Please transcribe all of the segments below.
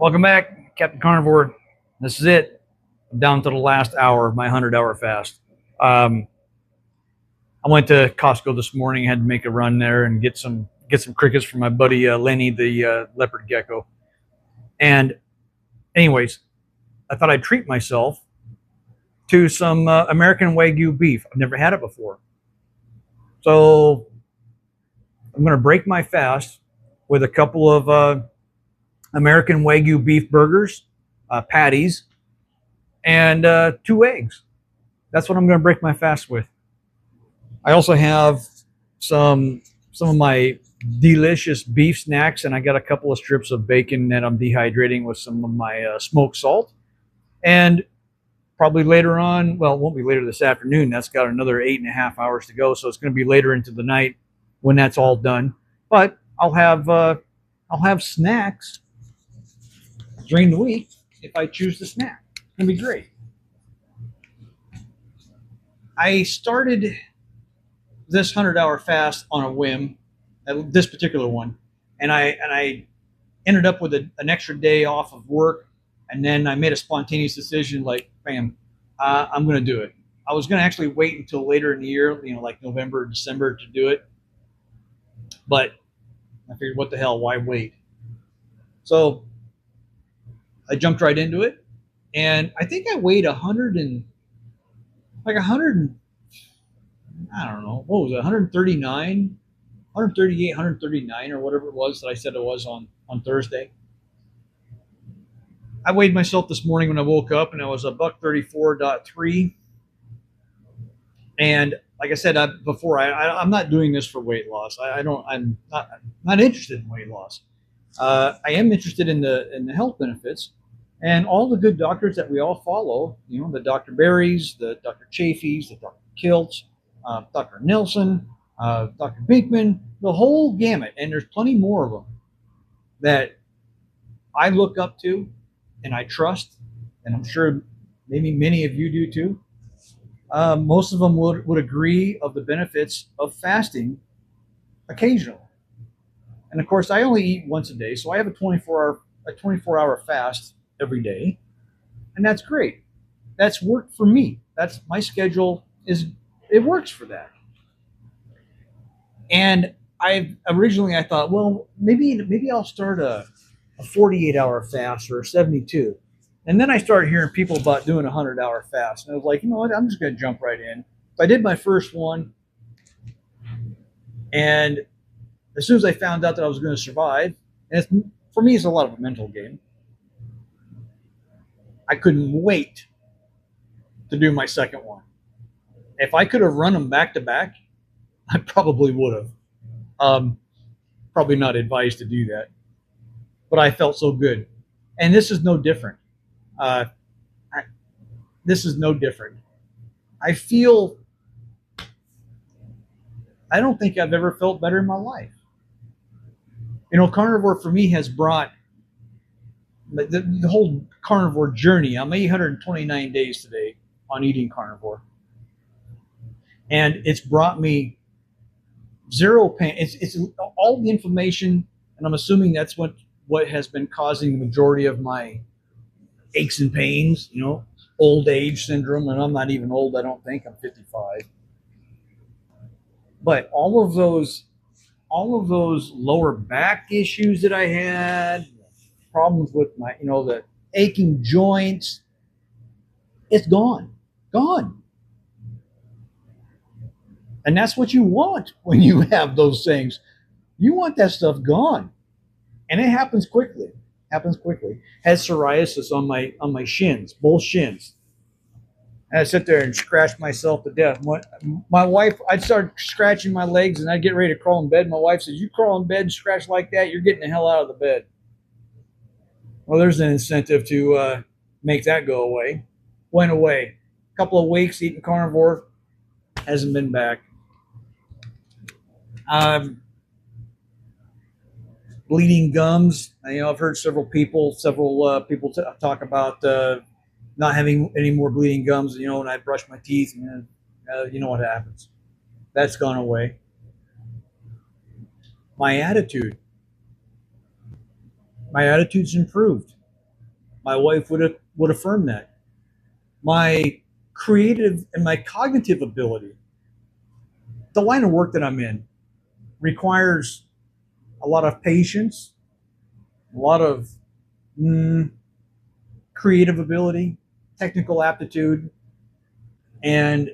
Welcome back, Captain Carnivore. This is it. I'm down to the last hour of my 100-hour fast. I went to Costco this morning. Had to make a run there and get some crickets for my buddy Lenny, the leopard gecko. And anyways, I thought I'd treat myself to some American Wagyu beef. I've never had it before, so I'm going to break my fast with a couple of American Wagyu beef burgers, patties, and 2 eggs. That's what I'm going to break my fast with. I also have some of my delicious beef snacks, and I got a couple of strips of bacon that I'm dehydrating with some of my smoked salt. And probably later on, well, it won't be later this afternoon. That's got another 8.5 hours to go, so it's going to be later into the night when that's all done. But I'll have snacks during the week if I choose to snack. It's going to be great. I started this 100-hour fast on a whim, this particular one, and I ended up with an extra day off of work, and then I made a spontaneous decision, like, bam, I'm going to do it. I was going to actually wait until later in the year, like November, December to do it, but I figured, what the hell, why wait? So I jumped right into it, and I think I weighed 100 and I don't know, what was it, 139, 138, 139, or whatever it was that I said it was on Thursday. I weighed myself this morning when I woke up, and I was a $134.3. And like I said before, I'm not doing this for weight loss. I'm not interested in weight loss. I am interested in the health benefits, and all the good doctors that we all follow. The Dr. Berries, the Dr. Chafees, the Dr. Kilts, Dr. Nelson, Dr. Binkman, the whole gamut, and there's plenty more of them that I look up to and I trust, and I'm sure maybe many of you do too. Most of them would agree of the benefits of fasting occasionally. And of course, I only eat once a day, so I have a 24-hour fast every day, and that's great. That's worked for me. That's my schedule. It works for that. And I thought, well, maybe I'll start a 48-hour fast or a 72. And then I started hearing people about doing a 100-hour fast, and I was like, you know what? I'm just going to jump right in. So I did my first one, and as soon as I found out that I was going to survive, and for me, it's a lot of a mental game, I couldn't wait to do my second one. If I could have run them back to back, I probably would have. Probably not advised to do that, but I felt so good. And this is no different. This is no different. I don't think I've ever felt better in my life. Carnivore for me has brought the whole carnivore journey. I'm 829 days today on eating carnivore, and it's brought me zero pain. It's all the inflammation, and I'm assuming that's what has been causing the majority of my aches and pains. Old age syndrome, and I'm not even old. I don't think I'm 55. But all of those lower back issues that I had, problems with my, the aching joints, it's gone. And that's what you want when you have those things. You want that stuff gone. And it happens quickly. Had psoriasis on my shins, both shins. And I'd sit there and scratch myself to death. My wife, I'd start scratching my legs, and I'd get ready to crawl in bed. My wife says, "You crawl in bed and scratch like that, you're getting the hell out of the bed." Well, there's an incentive to make that go away. Went away. A couple of weeks eating carnivore, hasn't been back. Bleeding gums. I've heard several people talk about not having any more bleeding gums. When I brush my teeth, you know what happens. That's gone away. My attitude's improved. My wife would affirm that. My creative and my cognitive ability, the line of work that I'm in, requires a lot of patience, a lot of creative ability, technical aptitude, and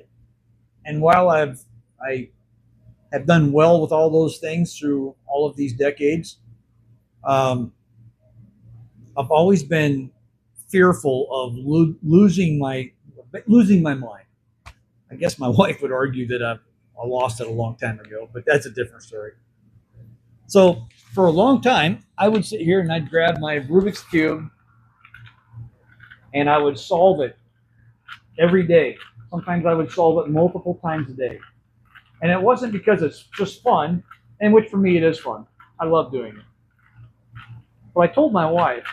while I have done well with all those things through all of these decades, um, I've always been fearful of losing my mind. I guess my wife would argue that I lost it a long time ago, but that's a different story. So for a long time, I would sit here and I'd grab my Rubik's Cube and I would solve it every day. Sometimes I would solve it multiple times a day. And it wasn't because it's just fun, and which for me it is fun. I love doing it. But I told my wife,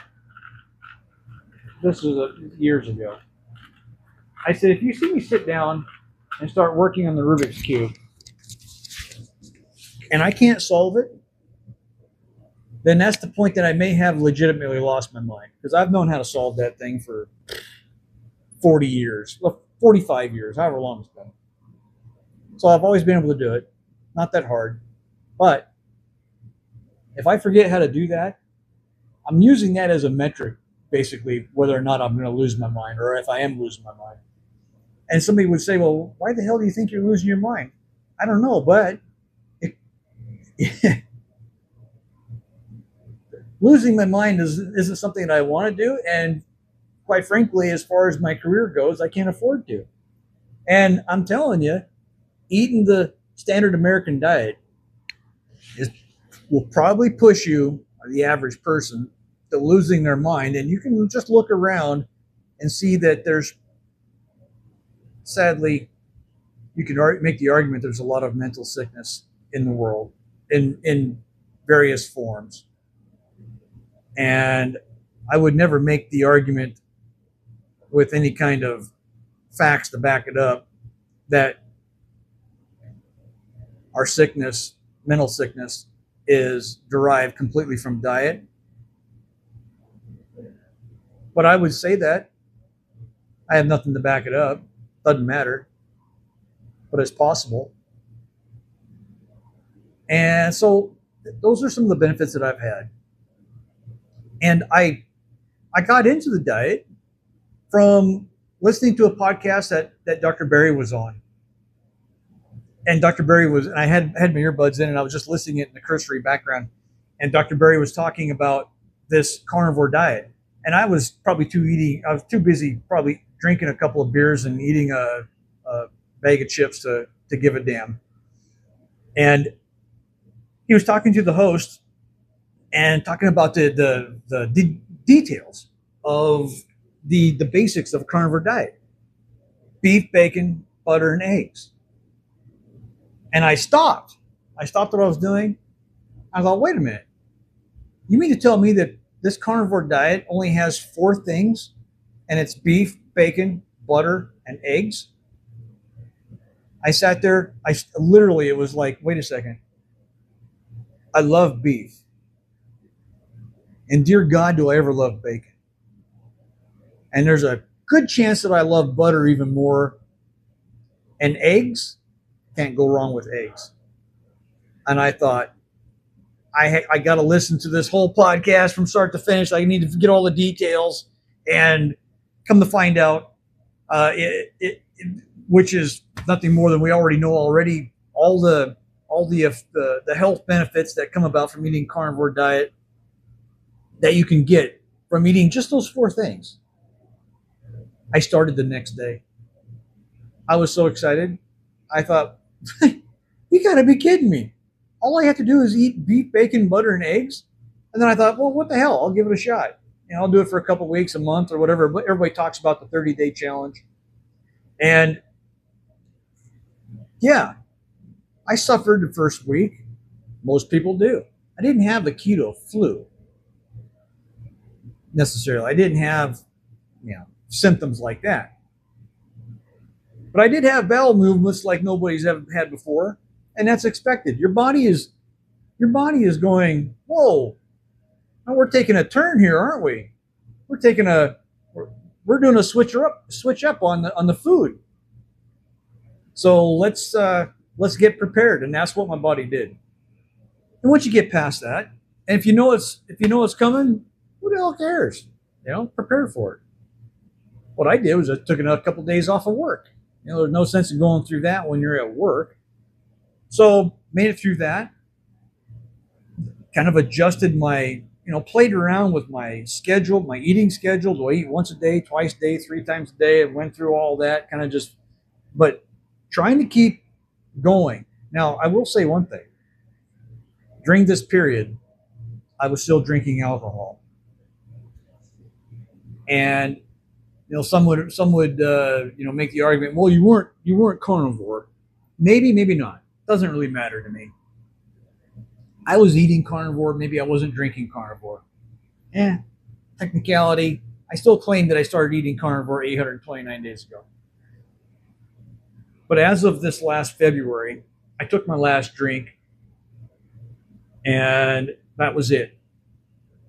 this was years ago, I said, if you see me sit down and start working on the Rubik's Cube, and I can't solve it, then that's the point that I may have legitimately lost my mind. Because I've known how to solve that thing for 40 years, 45 years, however long it's been. So I've always been able to do it. Not that hard. But if I forget how to do that, I'm using that as a metric, basically, whether or not I'm going to lose my mind or if I am losing my mind. And somebody would say, well, why the hell do you think you're losing your mind? I don't know, but losing my mind isn't something that I want to do. And quite frankly, as far as my career goes, I can't afford to. And I'm telling you, eating the standard American diet will probably push you, the average person, to losing their mind. And you can just look around and see that there's, sadly, you can make the argument there's a lot of mental sickness in the world in various forms. And I would never make the argument with any kind of facts to back it up that our sickness, mental sickness, is derived completely from diet. But I would say that. I have nothing to back it up. Doesn't matter. But it's possible. And so those are some of the benefits that I've had. And I got into the diet from listening to a podcast that Dr. Berry was on. And Dr. Berry and I had my earbuds in and I was just listening it in the cursory background. And Dr. Berry was talking about this carnivore diet. And I was too busy probably drinking a couple of beers and eating a bag of chips to give a damn. And he was talking to the host and talking about the details of the basics of a carnivore diet: beef, bacon, butter, and eggs. And I stopped what I was doing. I thought, wait a minute. You mean to tell me that this carnivore diet only has 4 things, and it's beef, bacon, butter, and eggs? I sat there. It was like, wait a second. I love beef. And dear God, do I ever love bacon. And there's a good chance that I love butter even more. And eggs, can't go wrong with eggs. And I thought, I got to listen to this whole podcast from start to finish. I need to get all the details. And come to find out, which is nothing more than we already know already, all the health benefits that come about from eating carnivore diet that you can get from eating just those 4 things. I started the next day. I was so excited. I thought, you got to be kidding me. All I have to do is eat beef, bacon, butter, and eggs. And then I thought, well, what the hell? I'll give it a shot. I'll do it for a couple of weeks, a month, or whatever. But everybody talks about the 30-day challenge. And yeah, I suffered the first week. Most people do. I didn't have the keto flu necessarily. I didn't have, symptoms like that. But I did have bowel movements like nobody's ever had before, and that's expected. Your body is going, whoa, now we're taking a turn here, aren't we? we're doing a switch up on the food. So let's get prepared, and that's what my body did. And once you get past that, and if you know it's coming, who the hell cares? Prepare for it. What I did was I took a couple of days off of work. There's no sense in going through that when you're at work. So made it through that. Kind of adjusted played around with my schedule, my eating schedule. Do I eat once a day, twice a day, 3 times a day? I went through all that, but trying to keep going. Now, I will say one thing. During this period, I was still drinking alcohol. And some would make the argument, well, you weren't carnivore. Maybe not. Doesn't really matter to me. I was eating carnivore. Maybe I wasn't drinking carnivore. Technicality. I still claim that I started eating carnivore 829 days ago. But as of this last February, I took my last drink, and that was it.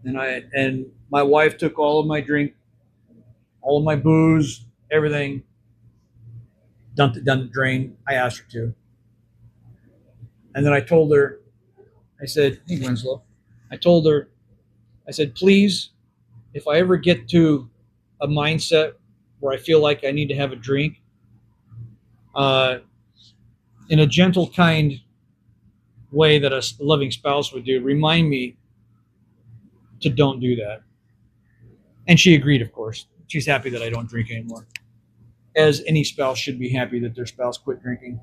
And my wife took all of my drink, all of my booze, everything, dumped it down the drain. I asked her to. And then I told her, I said, hey, Winslow, I told her, I said, please, if I ever get to a mindset where I feel like I need to have a drink, in a gentle, kind way that a loving spouse would do, remind me to don't do that. And she agreed, of course. She's happy that I don't drink anymore. As any spouse should be happy that their spouse quit drinking.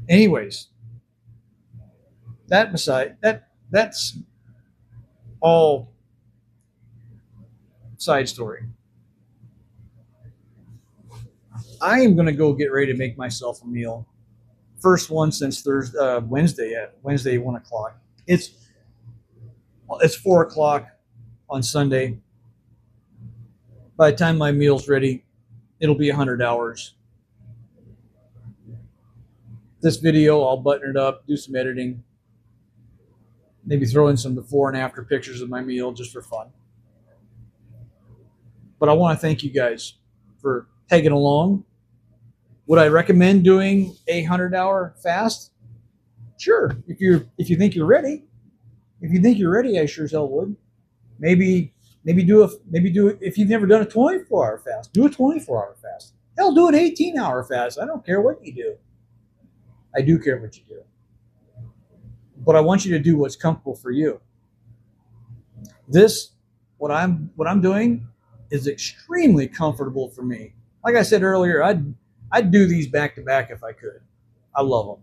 Anyways, that's all side story. I am going to go get ready to make myself a meal. First one since Wednesday 1 o'clock. It's 4 o'clock on Sunday. By the time my meal's ready, it'll be 100 hours. This video, I'll button it up, do some editing, maybe throw in some before and after pictures of my meal just for fun. But I want to thank you guys for tagging along. Would I recommend doing a 100-hour fast? Sure, if you think you're ready. If you think you're ready, I sure as hell would. Maybe do it if you've never done a 24-hour fast. Do a 24-hour fast. Hell, do an 18-hour fast. I don't care what you do. I do care what you do. But I want you to do what's comfortable for you. What I'm doing is extremely comfortable for me. Like I said earlier, I'd do these back to back if I could. I love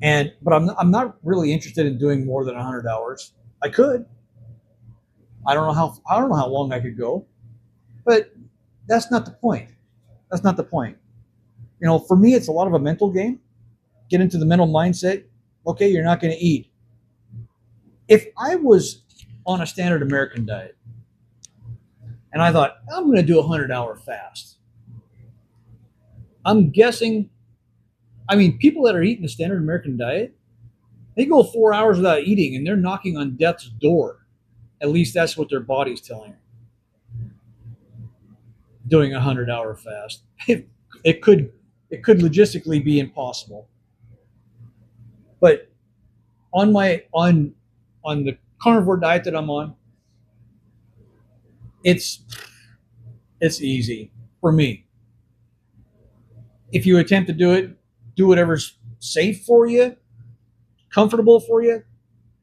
them. But I'm not really interested in doing more than 100 hours. I could. I don't know how long I could go, but that's not the point. That's not the point. For me, it's a lot of a mental game. Get into the mental mindset. Okay, you're not going to eat. If I was on a standard American diet and I thought, I'm going to do a 100-hour fast, I'm guessing, people that are eating a standard American diet, they go 4 hours without eating and they're knocking on death's door. At least that's what their body's telling them. Doing a 100-hour fast. It could logistically be impossible. But on the carnivore diet that I'm on, it's easy for me. If you attempt to do it, do whatever's safe for you, comfortable for you.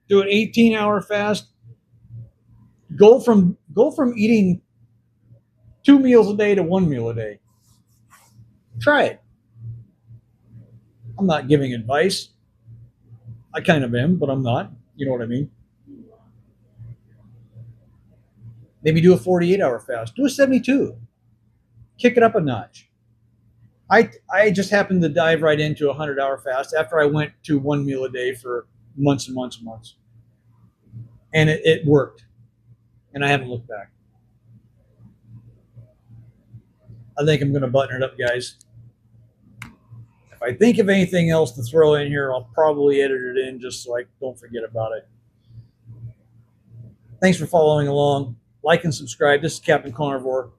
Do an 18-hour fast. Go from eating 2 meals a day to 1 meal a day. Try it. I'm not giving advice. I kind of am, but I'm not. You know what I mean? Maybe do a 48-hour fast. Do a 72. Kick it up a notch. I just happened to dive right into a 100-hour fast after I went to 1 meal a day for months and months and months. And it worked. And I haven't looked back. I think I'm going to button it up, guys. If I think of anything else to throw in here, I'll probably edit it in just so I don't forget about it. Thanks for following along. Like and subscribe. This is Captain Carnivore.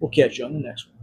We'll catch you on the next one.